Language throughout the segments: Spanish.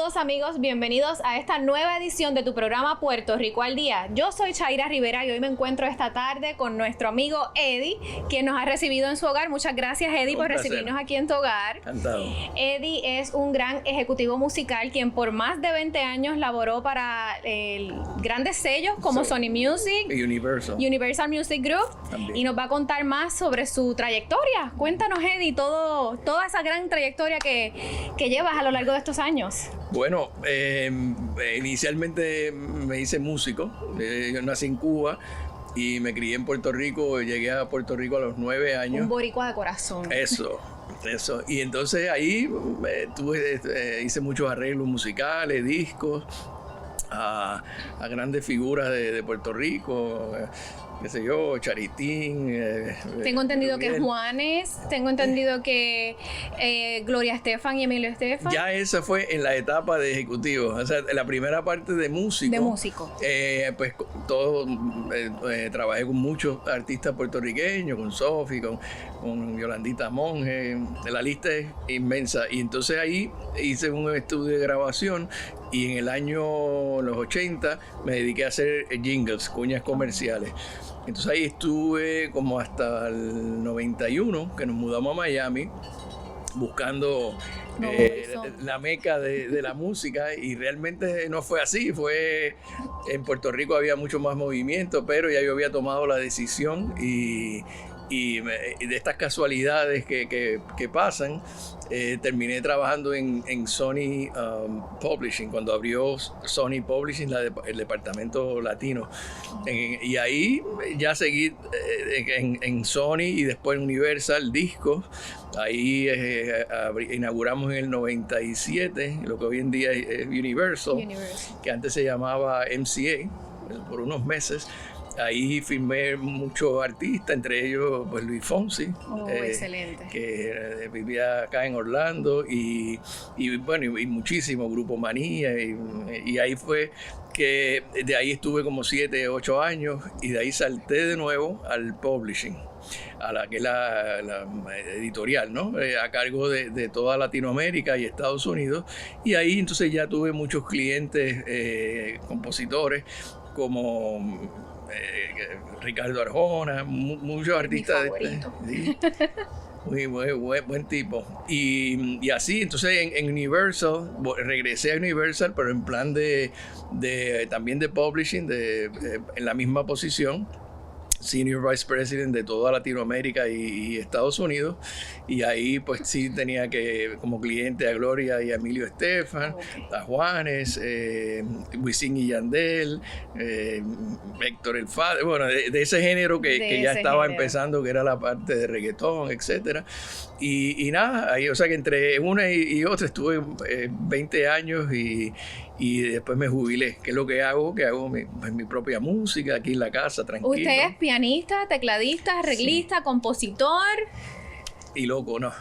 Saludos amigos, bienvenidos a esta nueva edición de tu programa Puerto Rico al Día. Yo soy Chaira Rivera y hoy me encuentro esta tarde con nuestro amigo Eddie, quien nos ha recibido en su hogar. Muchas gracias, Eddie, por recibirnos aquí en tu hogar. Encantado. Eddie es un gran ejecutivo musical quien por más de 20 años laboró para grandes sellos como Sony Music, Universal Music Group, también. Y nos va a contar más sobre su trayectoria. Cuéntanos, Eddie, toda esa gran trayectoria que llevas a lo largo de estos años. Bueno, inicialmente me hice músico. Yo nací en Cuba y me crié en Puerto Rico. Llegué a Puerto Rico a los 9 años. Un boricua de corazón. Eso. Y entonces ahí hice muchos arreglos musicales, discos, a grandes figuras de Puerto Rico. Qué sé yo, Charitín. Tengo entendido que Juanes, tengo entendido que Gloria Estefan y Emilio Estefan. Ya esa fue en la etapa de ejecutivo, o sea, la primera parte de músico. De músico. Pues trabajé con muchos artistas puertorriqueños, con Sofi, con Yolandita Monge, la lista es inmensa. Y entonces ahí hice un estudio de grabación y en el año, los 80, me dediqué a hacer jingles, cuñas comerciales. Entonces ahí estuve como hasta el 91, que nos mudamos a Miami, buscando la meca de la música, y realmente no fue así. En Puerto Rico había mucho más movimiento, pero ya yo había tomado la decisión y de estas casualidades que pasan, terminé trabajando en Sony Publishing, cuando abrió Sony Publishing, el departamento latino. Y ahí ya seguí en Sony y después en Universal Discos. Ahí inauguramos en el 97 lo que hoy en día es Universal, que antes se llamaba MCA, por unos meses. Ahí firmé muchos artistas, entre ellos pues Luis Fonsi, excelente, que vivía acá en Orlando, y muchísimo Grupo Manía, y ahí fue que de ahí estuve como 7, 8 años, y de ahí salté de nuevo al publishing, a la que es la editorial, ¿no? A cargo de toda Latinoamérica y Estados Unidos, y ahí entonces ya tuve muchos clientes, compositores como Ricardo Arjona, muchos artistas muy buen tipo, y así. Entonces en Universal regresé a Universal, pero en plan también de publishing, en la misma posición, Senior Vice President de toda Latinoamérica y Estados Unidos, y ahí pues sí tenía como cliente a Gloria y a Emilio Estefan, a Juanes, Wisin y Yandel, Héctor el Father, bueno, de ese género que ya estaba empezando, que era la parte de reggaetón, etcétera. Y nada, ahí, o sea que entre una y otra estuve 20 años y después me jubilé. ¿Qué es lo que hago? Que hago mi propia música aquí en la casa, tranquilo. ¿Usted es pianista, tecladista, arreglista, sí, compositor? Y loco, ¿no?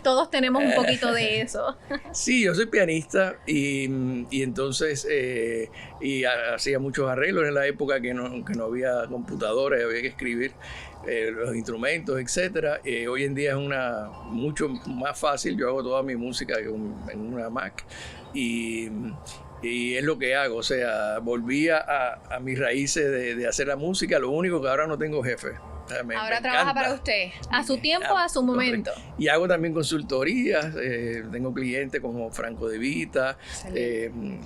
Todos tenemos un poquito de eso. Sí, yo soy pianista y entonces hacía muchos arreglos en la época que no había computadoras, había que escribir los instrumentos, etcétera. Hoy en día es mucho más fácil. Yo hago toda mi música en una Mac y es lo que hago. O sea, volví a mis raíces de hacer la música. Lo único que ahora no tengo jefe. Ahora trabaja para usted, a su tiempo, a su momento. Y hago también consultorías, tengo clientes como Franco De Vita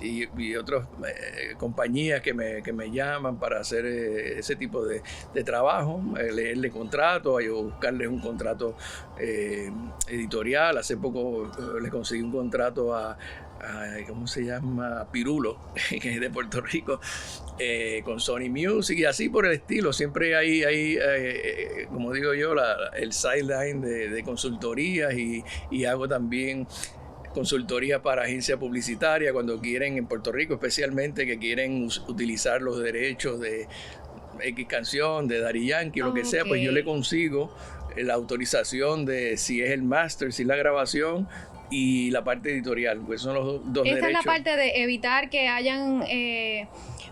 y otras compañías que me llaman para hacer ese tipo de trabajo, leerle contratos, buscarles un contrato editorial. Hace poco le conseguí un contrato a ¿cómo se llama? Pirulo, que es de Puerto Rico, con Sony Music y así por el estilo. Siempre hay como digo yo, el sideline de consultorías, y hago también consultoría para agencias publicitarias cuando quieren, en Puerto Rico especialmente, que quieren utilizar los derechos de X canción, de Daddy Yankee, lo que sea, pues yo le consigo la autorización de si es el máster, si es la grabación, y la parte editorial, pues son los dos derechos. Esta es la parte de evitar que hayan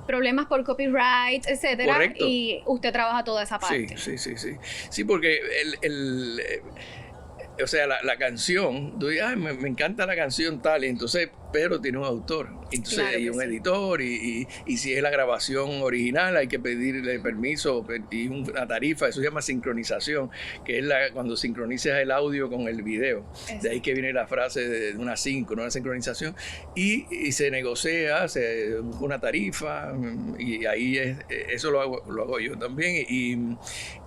problemas por copyright, etcétera. Correcto. Y usted trabaja toda esa parte. Sí, porque o sea, la canción, tú dices, me encanta la canción tal, y entonces pero tiene un autor. Entonces Claro hay que un sí. editor y si es la grabación original hay que pedirle permiso y una tarifa. Eso se llama sincronización, que es cuando sincronizas el audio con el video. Eso. De ahí que viene la frase de una sincronización. Y se negocia, se busca una tarifa y ahí eso lo hago yo también.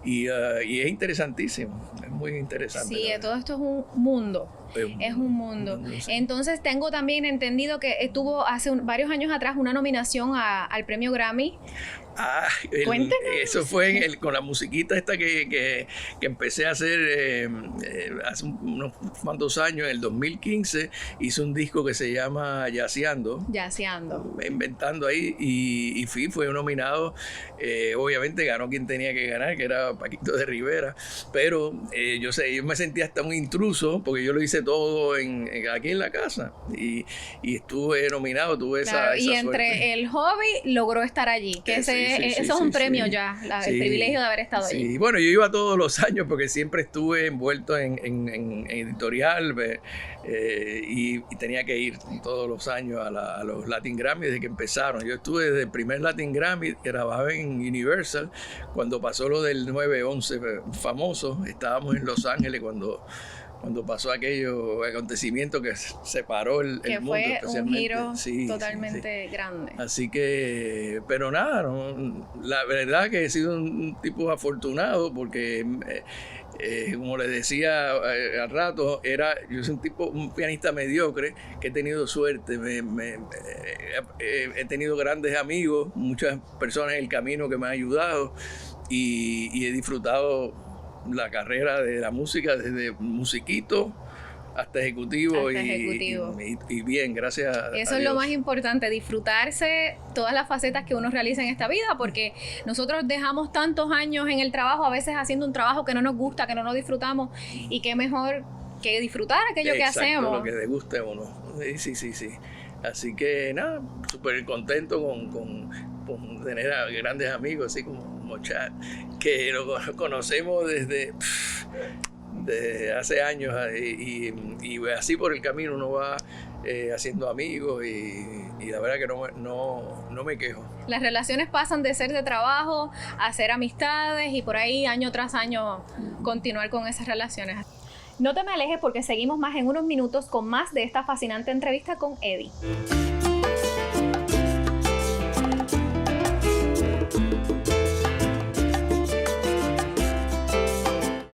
Y es interesantísimo, es muy interesante. Sí, todo esto es un mundo. Es un mundo. Sí. Entonces tengo también entendido que tuvo hace varios años atrás una nominación al premio Grammy. Cuéntenos. Eso fue con la musiquita esta que empecé a hacer hace unos cuantos años, en el 2015, hice un disco que se llama Yaceando. Inventando ahí y fue nominado. Obviamente ganó quien tenía que ganar, que era Paquito de Rivera, pero yo me sentía hasta un intruso porque yo lo hice todo aquí en la casa y estuve nominado, tuve claro, esa y entre suerte. El hobby logró estar allí, que eso es un premio ya, el privilegio de haber estado allí. Sí, bueno, yo iba todos los años porque siempre estuve envuelto en editorial y tenía que ir todos los años a los Latin Grammy desde que empezaron. Yo estuve desde el primer Latin Grammy, grababa en Universal, cuando pasó lo del 9/11 famoso. Estábamos en Los Ángeles cuando pasó aquello acontecimiento que separó el mundo. Que fue un giro sí, totalmente grande. Así que, pero nada, la verdad que he sido un tipo afortunado porque, como les decía al rato, yo soy un pianista mediocre que he tenido suerte. He tenido grandes amigos, muchas personas en el camino que me han ayudado y he disfrutado la carrera de la música desde musiquito hasta ejecutivo, y bien, gracias a Dios. Eso es lo más importante, disfrutarse todas las facetas que uno realiza en esta vida, porque nosotros dejamos tantos años en el trabajo, a veces haciendo un trabajo que no nos gusta, que no nos disfrutamos, y qué mejor que disfrutar aquello que hacemos. Lo que le guste a uno. Sí. Así que nada, súper contento con tener a grandes amigos, así como Mochat, que nos conocemos desde hace años y así por el camino uno va haciendo amigos y la verdad que no me quejo. Las relaciones pasan de ser de trabajo a ser amistades y por ahí año tras año continuar con esas relaciones. No te me alejes porque seguimos más en unos minutos con más de esta fascinante entrevista con Eddie.